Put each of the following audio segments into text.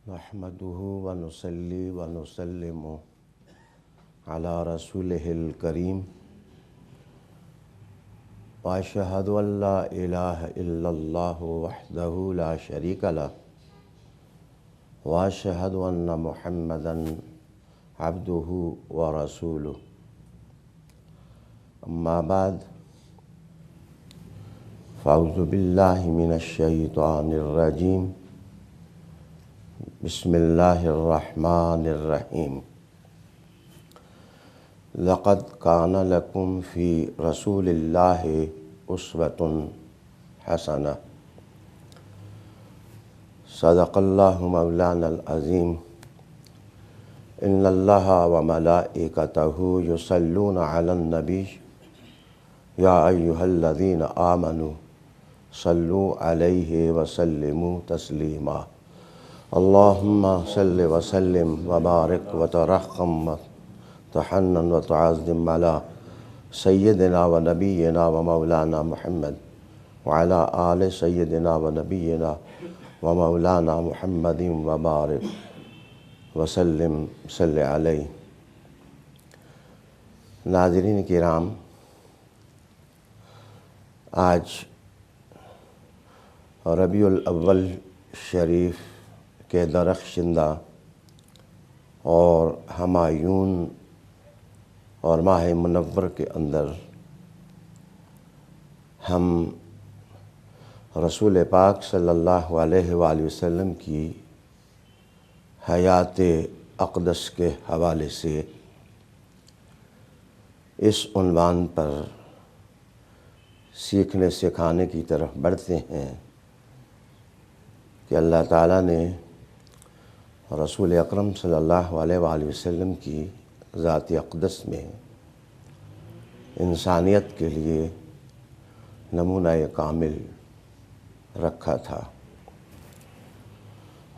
نحمده ونصلي ونسلم على رسوله الكريم وأشهد أن لا إله إلا الله وحده لا شريك له وأشهد أن محمدًا عبده ورسوله أما بعد فأعوذ بالله من الشيطان الرجيم بسم الله الرحمن الرحيم لقد كان لكم في رسول الله أسوة حسنة صدق الله مولانا العظيم إن الله وملائكته يصلون على النبي يا أيها الذين آمنوا صلوا عليه وسلموا تسليما اللهم صل وسلم وبارك وترحم وتحنن وتعظم على سيدنا ونبينا ومولانا محمد وعلى آل سيدنا ونبينا ومولانا محمد وبارك وسلم صلی علیہ۔ ناظرین کرام، آج ربیع الاول شریف کے درخشندہ اور ہمایون اور ماہ منور کے اندر ہم رسول پاک صلی اللہ علیہ وآلہ وسلم کی حیات اقدس کے حوالے سے اس عنوان پر سیکھنے سکھانے کی طرف بڑھتے ہیں کہ اللہ تعالیٰ نے رسول اکرم صلی اللہ علیہ وآلہ وسلم کی ذات اقدس میں انسانیت کے لیے نمونہ کامل رکھا تھا۔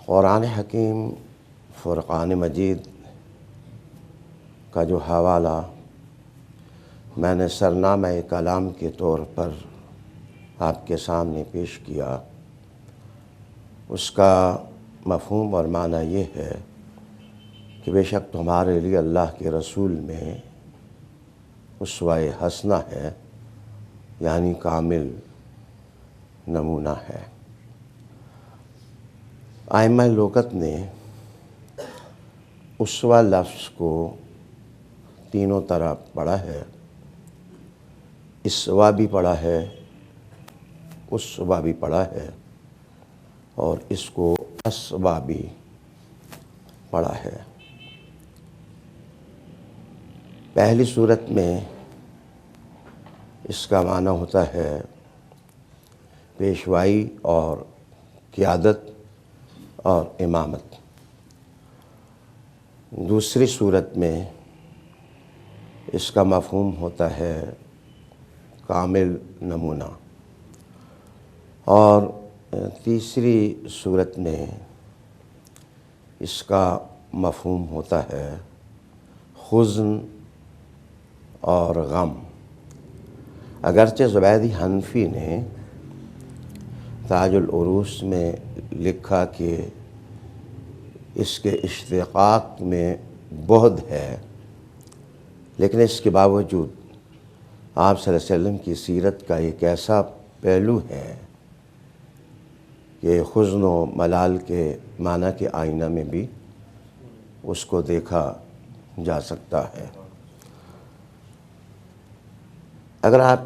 قرآن حکیم فرقان مجید کا جو حوالہ میں نے سرنامہ کلام کے طور پر آپ کے سامنے پیش کیا، اس کا مفہوم اور معنی یہ ہے کہ بے شک تمہارے لیے اللہ کے رسول میں اسوہ حسنہ ہے، یعنی کامل نمونہ ہے۔ ائمہ لغت نے اسوہ لفظ کو تینوں طرح پڑھا ہے، اسوہ بھی پڑھا ہے، اسوہ بھی پڑھا ہے، اور اس کو اسوہ بھی پڑھا ہے۔ پہلی صورت میں اس کا معنی ہوتا ہے پیشوائی اور قیادت اور امامت۔ دوسری صورت میں اس کا مفہوم ہوتا ہے کامل نمونہ، اور تیسری صورت میں اس کا مفہوم ہوتا ہے حزن اور غم۔ اگرچہ زبیدی حنفی نے تاج العروس میں لکھا کہ اس کے اشتقاق میں بعد ہے، لیکن اس کے باوجود آپ صلی اللہ علیہ وسلم کی سیرت کا ایک ایسا پہلو ہے کہ حزن و ملال کے معنی کے آئینہ میں بھی اس کو دیکھا جا سکتا ہے۔ اگر آپ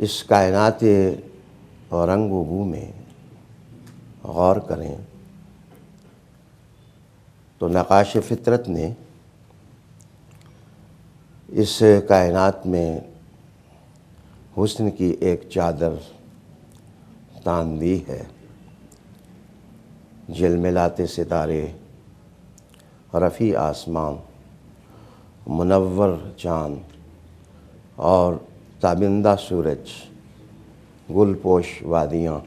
اس کائنات رنگ و بو میں غور کریں تو نقاش فطرت نے اس کائنات میں حسن کی ایک چادر تان دی ہے۔ جلملاتے ستارے، رفیع آسمان، منور چاند اور تابندہ سورج، گل پوش وادیاں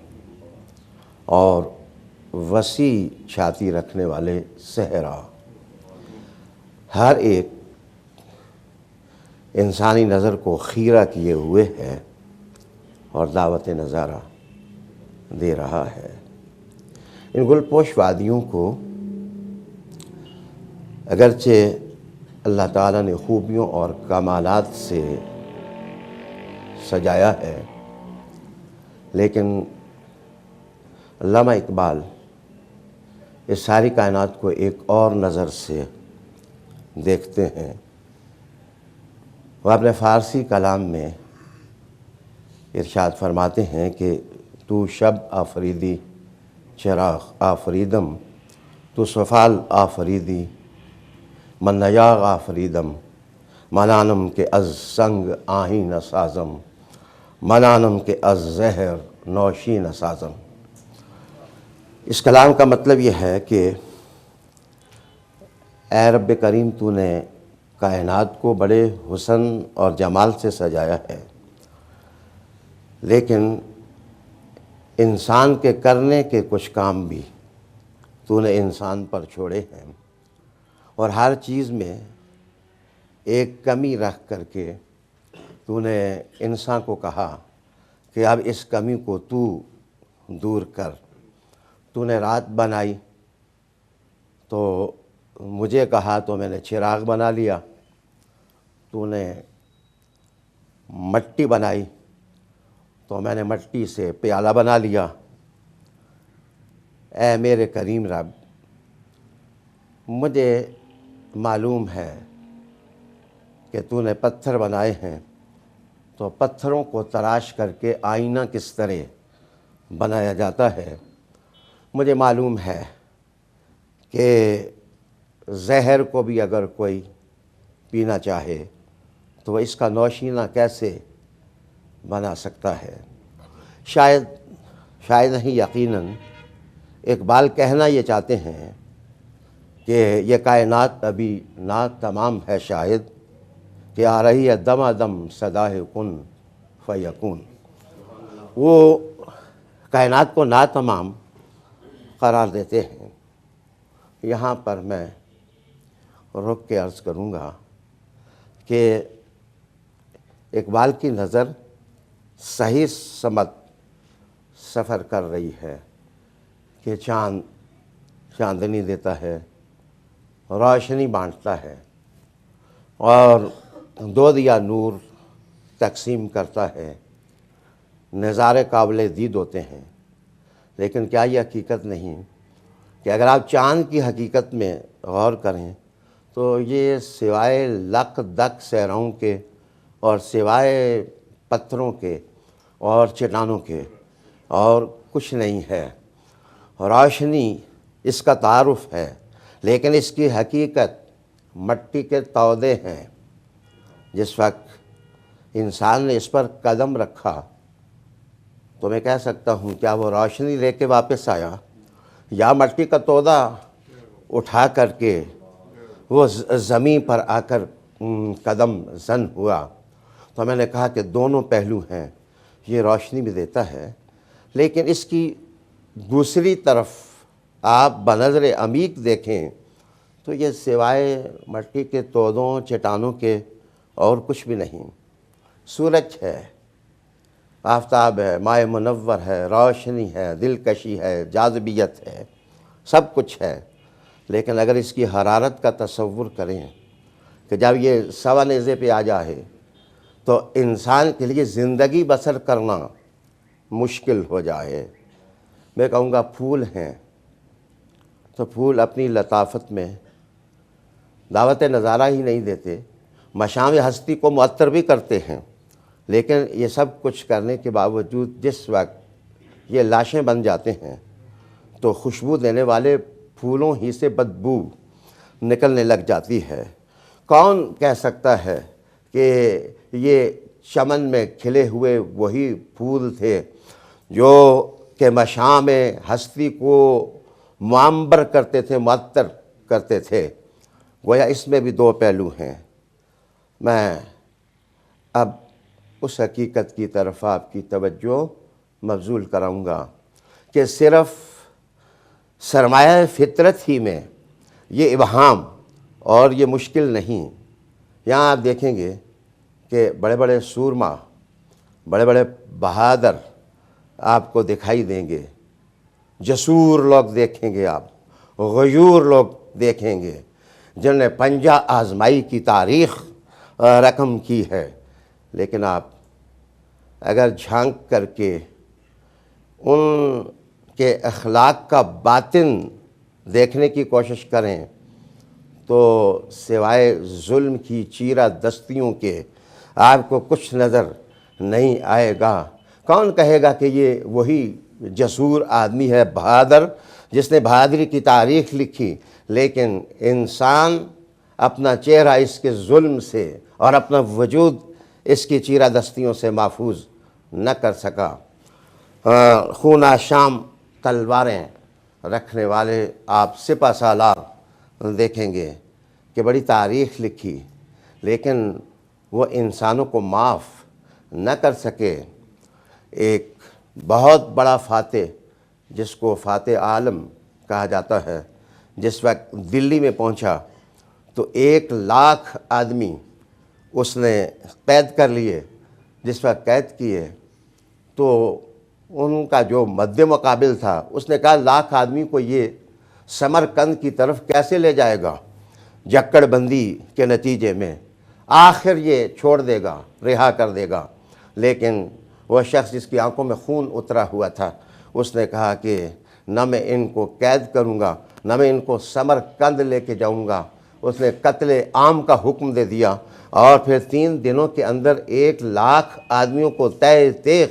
اور وسیع چھاتی رکھنے والے صحرا، ہر ایک انسانی نظر کو خیرہ کیے ہوئے ہے اور دعوت نظارہ دے رہا ہے۔ ان گل پوش وادیوں کو اگرچہ اللہ تعالیٰ نے خوبیوں اور کمالات سے سجایا ہے، لیکن علامہ اقبال اس ساری کائنات کو ایک اور نظر سے دیکھتے ہیں۔ وہ اپنے فارسی کلام میں ارشاد فرماتے ہیں کہ تو شب آفریدی چراغ آفریدم، تو سفال آفریدی من نیاغ آفریدم، منانم کے از سنگ آہین سازم، منانم کے از زہر نوشین سازم۔ اس کلام کا مطلب یہ ہے کہ اے رب کریم، تو نے کائنات کو بڑے حسن اور جمال سے سجایا ہے، لیکن انسان کے کرنے کے کچھ کام بھی تو نے انسان پر چھوڑے ہیں، اور ہر چیز میں ایک کمی رکھ کر کے تو نے انسان کو کہا کہ اب اس کمی کو تو دور کر۔ تو نے رات بنائی تو مجھے کہا تو میں نے چراغ بنا لیا، تو نے مٹی بنائی تو میں نے مٹی سے پیالہ بنا لیا۔ اے میرے کریم رب، مجھے معلوم ہے کہ تو نے پتھر بنائے ہیں، تو پتھروں کو تراش کر کے آئینہ کس طرح بنایا جاتا ہے۔ مجھے معلوم ہے کہ زہر کو بھی اگر کوئی پینا چاہے تو اس کا نوشینہ کیسے بنا سکتا ہے۔ شاید نہیں، یقیناً اقبال کہنا یہ چاہتے ہیں کہ یہ کائنات ابھی نا تمام ہے، شاید کہ آ رہی ہے دم دم صدائے کن فیکون۔ وہ کائنات کو نا تمام قرار دیتے ہیں۔ یہاں پر میں رک کے عرض کروں گا کہ اقبال کی نظر صحیح سمت سفر کر رہی ہے کہ چاند چاندنی دیتا ہے، روشنی بانٹتا ہے، اور دو دیا نور تقسیم کرتا ہے، نظارے قابل دید ہوتے ہیں۔ لیکن کیا یہ حقیقت نہیں کہ اگر آپ چاند کی حقیقت میں غور کریں تو یہ سوائے لق دق صحراؤں کے اور سوائے پتھروں کے اور چٹانوں کے اور کچھ نہیں ہے۔ روشنی اس کا تعارف ہے، لیکن اس کی حقیقت مٹی کے تودے ہیں۔ جس وقت انسان نے اس پر قدم رکھا تو میں کہہ سکتا ہوں کیا وہ روشنی لے کے واپس آیا، یا مٹی کا تودا اٹھا کر کے وہ زمین پر آ کر قدم زن ہوا۔ تو میں نے کہا کہ دونوں پہلو ہیں، یہ روشنی بھی دیتا ہے، لیکن اس کی دوسری طرف آپ بنظر عمیق دیکھیں تو یہ سوائے مٹی کے تودوں چٹانوں کے اور کچھ بھی نہیں۔ سورج ہے، آفتاب ہے، مائع منور ہے، روشنی ہے، دلکشی ہے، جاذبیت ہے، سب کچھ ہے، لیکن اگر اس کی حرارت کا تصور کریں کہ جب یہ سوا نیزے پہ آ جائے تو انسان کے لیے زندگی بسر کرنا مشکل ہو جائے۔ میں کہوں گا پھول ہیں تو پھول اپنی لطافت میں دعوت نظارہ ہی نہیں دیتے، مشام ہستی کو معطر بھی کرتے ہیں، لیکن یہ سب کچھ کرنے کے باوجود جس وقت یہ لاشیں بن جاتے ہیں تو خوشبو دینے والے پھولوں ہی سے بدبو نکلنے لگ جاتی ہے۔ کون کہہ سکتا ہے کہ یہ چمن میں کھلے ہوئے وہی پھول تھے جو کہ مشام ہستی کو معمبر کرتے تھے، معطر کرتے تھے؟ گویا اس میں بھی دو پہلو ہیں۔ میں اب اس حقیقت کی طرف آپ کی توجہ مبذول کراؤں گا کہ صرف سرمایہ فطرت ہی میں یہ ابہام اور یہ مشکل نہیں۔ یہاں آپ دیکھیں گے کہ بڑے بڑے سورما، بڑے بڑے بہادر آپ کو دکھائی دیں گے، جسور لوگ دیکھیں گے، آپ غیور لوگ دیکھیں گے، جنہوں نے پنجہ آزمائی کی تاریخ رقم کی ہے، لیکن آپ اگر جھانک کر کے ان کے اخلاق کا باطن دیکھنے کی کوشش کریں تو سوائے ظلم کی چیرہ دستیوں کے آپ کو کچھ نظر نہیں آئے گا۔ کون کہے گا کہ یہ وہی جسور آدمی ہے، بہادر، جس نے بہادری کی تاریخ لکھی، لیکن انسان اپنا چہرہ اس کے ظلم سے اور اپنا وجود اس کی چیرہ دستیوں سے محفوظ نہ کر سکا۔ خون آشام تلواریں رکھنے والے آپ سپہ سالار دیکھیں گے کہ بڑی تاریخ لکھی، لیکن وہ انسانوں کو معاف نہ کر سکے۔ ایک بہت بڑا فاتح جس کو فاتح عالم کہا جاتا ہے، جس وقت دلی میں پہنچا تو 1,00,000 آدمی اس نے قید کر لیے۔ جس وقت قید کیے تو ان کا جو مد مقابل تھا، اس نے کہا 1,00,000 آدمی کو یہ سمرقند کی طرف کیسے لے جائے گا؟ جکڑ بندی کے نتیجے میں آخر یہ چھوڑ دے گا، رہا کر دے گا۔ لیکن وہ شخص جس کی آنکھوں میں خون اترا ہوا تھا، اس نے کہا کہ نہ میں ان کو قید کروں گا، نہ میں ان کو سمرقند لے کے جاؤں گا۔ اس نے قتل عام کا حکم دے دیا، اور پھر 3 دنوں کے اندر 1,00,000 آدمیوں کو تہہ تیغ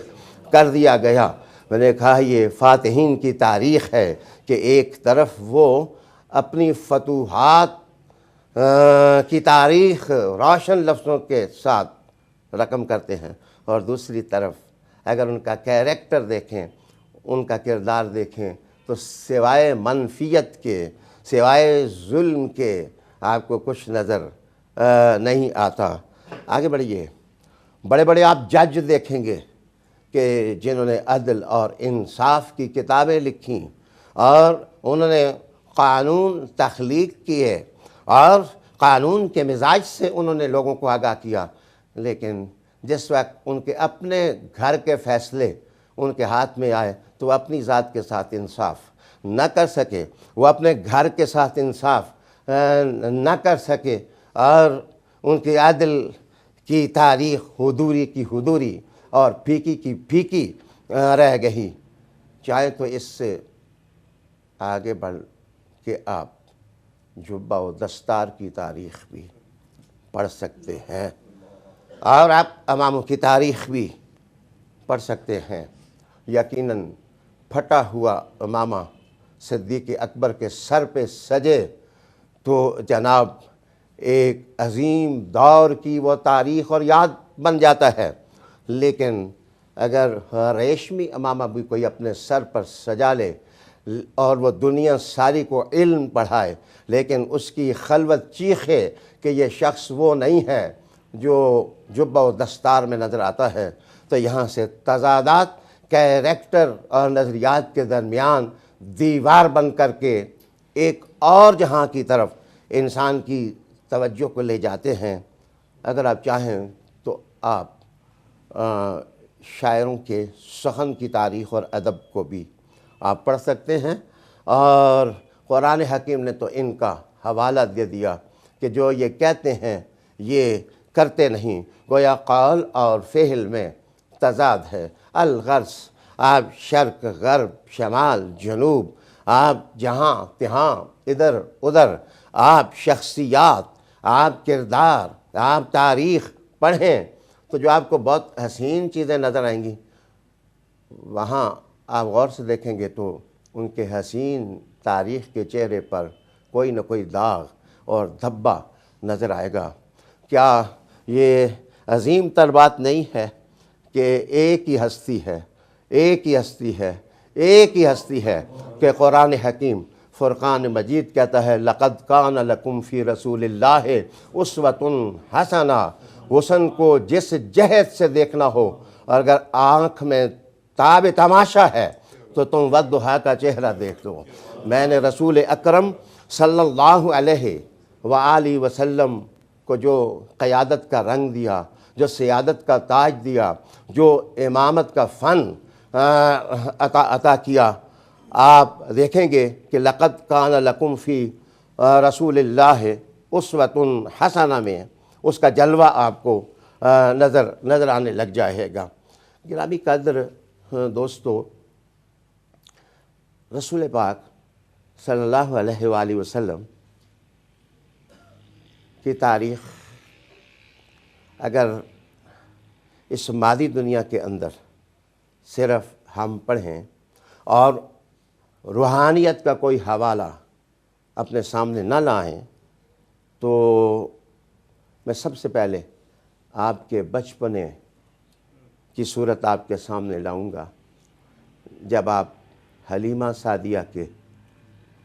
کر دیا گیا۔ میں نے کہا یہ فاتحین کی تاریخ ہے کہ ایک طرف وہ اپنی فتوحات کی تاریخ روشن لفظوں کے ساتھ رقم کرتے ہیں، اور دوسری طرف اگر ان کا کیریکٹر دیکھیں، ان کا کردار دیکھیں، تو سوائے منفیت کے، سوائے ظلم کے آپ کو کچھ نظر نہیں آتا۔ آگے بڑھیے، بڑے بڑے آپ جج دیکھیں گے کہ جنہوں نے عدل اور انصاف کی کتابیں لکھیں، اور انہوں نے قانون تخلیق کیے، اور قانون کے مزاج سے انہوں نے لوگوں کو آگاہ کیا، لیکن جس وقت ان کے اپنے گھر کے فیصلے ان کے ہاتھ میں آئے تو وہ اپنی ذات کے ساتھ انصاف نہ کر سکے، وہ اپنے گھر کے ساتھ انصاف نہ کر سکے، اور ان کی عدل کی تاریخ حضوری کی حضوری اور پھیکی کی پھیکی رہ گئی۔ چاہے تو اس سے آگے بڑھ کے آپ جبہ و دستار کی تاریخ بھی پڑھ سکتے ہیں، اور آپ اماموں کی تاریخ بھی پڑھ سکتے ہیں۔ یقیناً پھٹا ہوا امامہ صدیق اکبر کے سر پہ سجے تو جناب ایک عظیم دور کی وہ تاریخ اور یاد بن جاتا ہے، لیکن اگر ریشمی امامہ بھی کوئی اپنے سر پر سجا لے اور وہ دنیا ساری کو علم پڑھائے، لیکن اس کی خلوت چیخے کہ یہ شخص وہ نہیں ہے جو جبہ و دستار میں نظر آتا ہے، تو یہاں سے تضادات کیریکٹر اور نظریات کے درمیان دیوار بن کر کے ایک اور جہاں کی طرف انسان کی توجہ کو لے جاتے ہیں۔ اگر آپ چاہیں تو آپ شاعروں کے سخن کی تاریخ اور ادب کو بھی آپ پڑھ سکتے ہیں، اور قرآن حکیم نے تو ان کا حوالہ دے دیا کہ جو یہ کہتے ہیں یہ کرتے نہیں، گویا قول اور فعل میں تضاد ہے۔ الغرض آپ شرق غرب شمال جنوب، آپ جہاں تہاں ادھر ادھر، آپ شخصیات، آپ کردار، آپ تاریخ پڑھیں تو جو آپ کو بہت حسین چیزیں نظر آئیں گی، وہاں آپ غور سے دیکھیں گے تو ان کے حسین تاریخ کے چہرے پر کوئی نہ کوئی داغ اور دھبا نظر آئے گا۔ کیا یہ عظیم تر بات نہیں ہے کہ ایک ہی ہستی ہے، ایک ہی ہستی ہے، ایک ہی ہستی ہے کہ قرآن حکیم فرقان مجید کہتا ہے لَقَدْ كَانَ لَكُمْ فِي رَسُولِ اللَّهِ أُسْوَةٌ حَسَنَةٌ۔ حسن کو جس جہت سے دیکھنا ہو، اور اگر آنکھ میں تاب تماشا ہے تو تم والضحیٰ کا چہرہ دیکھ لو۔ میں نے رسول اکرم صلی اللہ علیہ وآلہ وسلم کو جو قیادت کا رنگ دیا، جو سیادت کا تاج دیا، جو امامت کا فن عطا کیا، آپ دیکھیں گے کہ لَقَدْ كَانَ لَكُمْ فِي رَسُولِ اللَّهِ اسوۃ حسنہ میں اس کا جلوہ آپ کو نظر آنے لگ جائے گا۔ گرامی قدر دوستو، رسول پاک صلی اللہ علیہ وآلہ وسلم کی تاریخ اگر اس مادی دنیا کے اندر صرف ہم پڑھیں اور روحانیت کا کوئی حوالہ اپنے سامنے نہ لائیں تو میں سب سے پہلے آپ کے بچپنے کی صورت آپ کے سامنے لاؤں گا، جب آپ حلیمہ سعدیہ کے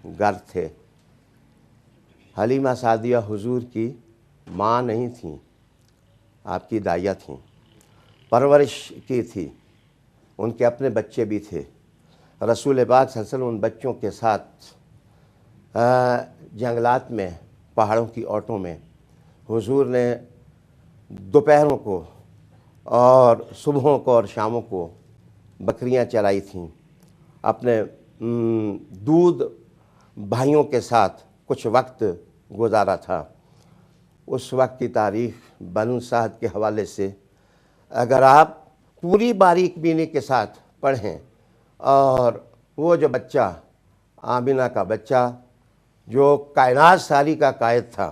گھر تھے۔ حلیمہ سعدیہ حضور کی ماں نہیں تھیں، آپ کی دائیہ تھیں، پرورش کی تھی، ان کے اپنے بچے بھی تھے۔ رسول پاک صلی اللہ علیہ وسلم ان بچوں کے ساتھ جنگلات میں، پہاڑوں کی اوٹوں میں حضور نے دوپہروں کو اور صبحوں کو اور شاموں کو بکریاں چرائی تھیں، اپنے دودھ بھائیوں کے ساتھ کچھ وقت گزارا تھا۔ اس وقت کی تاریخ بنو سعد کے حوالے سے اگر آپ پوری باریک بینی کے ساتھ پڑھیں، اور وہ جو بچہ آمینہ کا بچہ جو کائنات ساری کا قائد تھا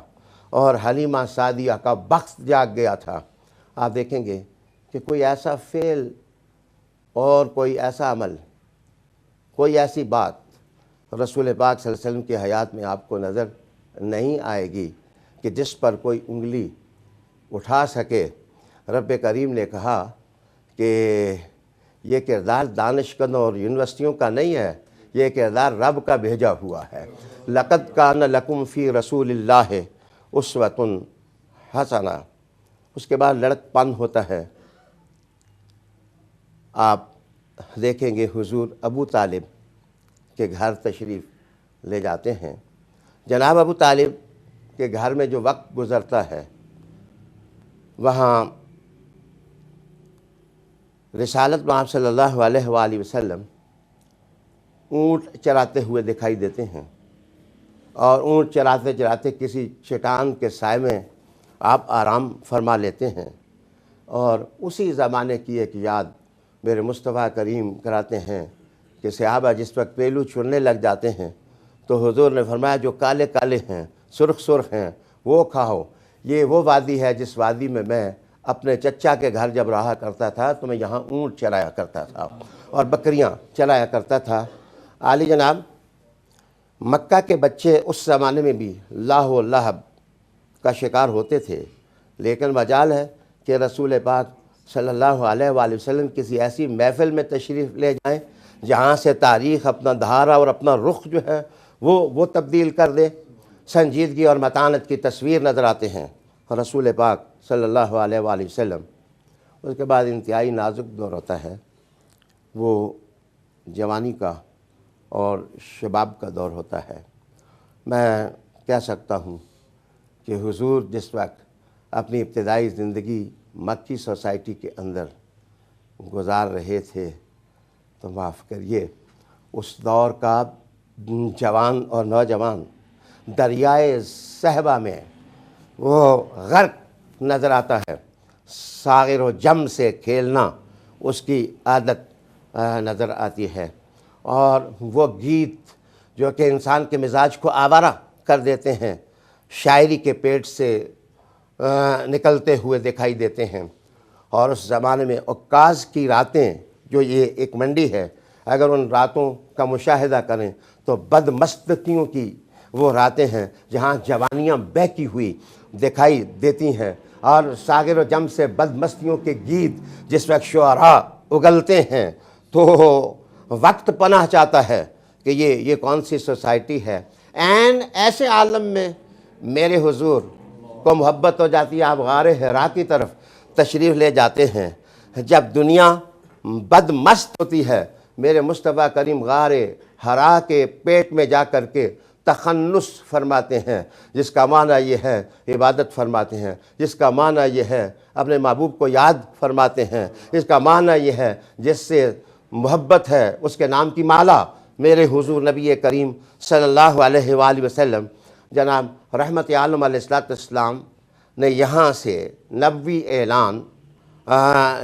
اور حلیمہ سعدیہ کا بخت جاگ گیا تھا، آپ دیکھیں گے کہ کوئی ایسا فعل اور کوئی ایسا عمل، کوئی ایسی بات رسول پاک صلی اللہ علیہ وسلم کی حیات میں آپ کو نظر نہیں آئے گی کہ جس پر کوئی انگلی اٹھا سکے۔ رب کریم نے کہا کہ یہ کردار دانشگاہوں اور یونیورسٹیوں کا نہیں ہے، یہ کردار رب کا بھیجا ہوا ہے۔ لَقَدْ كَانَ لَكُمْ فِي رَسُولِ اللَّهِ أُسْوَةٌ حَسَنَةٌ۔ اس کے بعد لڑک پن ہوتا ہے۔ آپ دیکھیں گے حضور ابو طالب کے گھر تشریف لے جاتے ہیں۔ جناب ابو طالب کے گھر میں جو وقت گزرتا ہے، وہاں رسالت مآب صلی اللہ علیہ وآلہ وسلم اونٹ چراتے ہوئے دکھائی دیتے ہیں، اور اونٹ چراتے چراتے کسی چٹان کے سائے میں آپ آرام فرما لیتے ہیں۔ اور اسی زمانے کی ایک یاد میرے مصطفیٰ کریم کراتے ہیں کہ صحابہ جس وقت پہلو چھڑنے لگ جاتے ہیں تو حضور نے فرمایا جو کالے کالے ہیں، سرخ سرخ ہیں، وہ کھاؤ۔ یہ وہ وادی ہے جس وادی میں میں اپنے چچا کے گھر جب رہا کرتا تھا تو میں یہاں اونٹ چرایا کرتا تھا اور بکریاں چرایا کرتا تھا۔ عالی جناب، مکہ کے بچے اس زمانے میں بھی لاہ و لہب کا شکار ہوتے تھے، لیکن مجال ہے کہ رسول پاک صلی اللہ علیہ وآلہ وسلم کسی ایسی محفل میں تشریف لے جائیں جہاں سے تاریخ اپنا دھارا اور اپنا رخ جو ہے وہ تبدیل کر دے۔ سنجیدگی اور متانت کی تصویر نظر آتے ہیں رسول پاک صلی اللہ علیہ وآلہ وسلم۔ اس کے بعد انتہائی نازک دور ہوتا ہے، وہ جوانی کا اور شباب کا دور ہوتا ہے۔ میں کہہ سکتا ہوں کہ حضور جس وقت اپنی ابتدائی زندگی مکی سوسائٹی کے اندر گزار رہے تھے تو معاف کریے، اس دور کا جوان اور نوجوان دریائے صحبہ میں وہ غرق نظر آتا ہے۔ ساغر و جم سے کھیلنا اس کی عادت نظر آتی ہے، اور وہ گیت جو کہ انسان کے مزاج کو آوارہ کر دیتے ہیں شاعری کے پیٹ سے نکلتے ہوئے دکھائی دیتے ہیں۔ اور اس زمانے میں عکاظ کی راتیں، جو یہ ایک منڈی ہے، اگر ان راتوں کا مشاہدہ کریں تو بدمستیوں کی وہ راتیں ہیں جہاں جوانیاں بہتی ہوئی دکھائی دیتی ہیں، اور ساغر و جم سے بدمستیوں کے گیت جس وقت شعراء اگلتے ہیں تو وقت پناہ چاہتا ہے کہ یہ کون سی سوسائٹی ہے۔ ایسے عالم میں میرے حضور کو محبت ہو جاتی ہے، آپ غار حرا کی طرف تشریف لے جاتے ہیں۔ جب دنیا بدمست ہوتی ہے، میرے مصطفیٰ کریم غار حرا کے پیٹ میں جا کر کے تخنس فرماتے ہیں، جس کا معنی یہ ہے عبادت فرماتے ہیں، جس کا معنی یہ ہے اپنے محبوب کو یاد فرماتے ہیں، جس کا معنی یہ ہے جس سے محبت ہے اس کے نام کی مالا میرے حضور نبی کریم صلی اللہ علیہ وآلہ وسلم جناب رحمت عالم علیہ السلام نے یہاں سے نبوی اعلان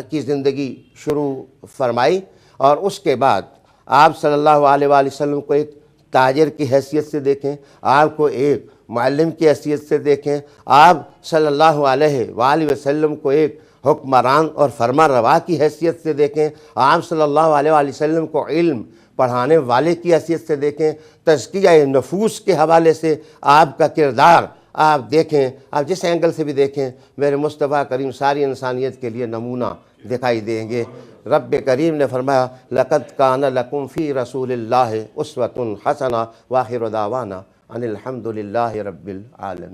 کی زندگی شروع فرمائی، اور اس کے بعد آپ صلی اللہ علیہ وآلہ وسلم کو ایک تاجر کی حیثیت سے دیکھیں، آپ کو ایک معلم کی حیثیت سے دیکھیں، آپ صلی اللہ علیہ وآلہ وسلم کو ایک حکمران اور فرما روا کی حیثیت سے دیکھیں، آپ صلی اللہ علیہ وآلہ وسلم کو علم پڑھانے والے کی حیثیت سے دیکھیں، تزکیہ نفوس کے حوالے سے آپ کا کردار آپ دیکھیں، آپ جس اینگل سے بھی دیکھیں میرے مصطفیٰ کریم ساری انسانیت کے لیے نمونہ دکھائی دیں گے۔ رب کریم نے فرمایا لَقَدْ كَانَ لَكُمْ فِي رَسُولِ اللَّهِ أُسْوَةٌ حَسَنَةٌ وَآخِرُ دَعْوَانَا أَنِ الْحَمْدُ لِلَّهِ رَبِّ الْعَالَمِينَ۔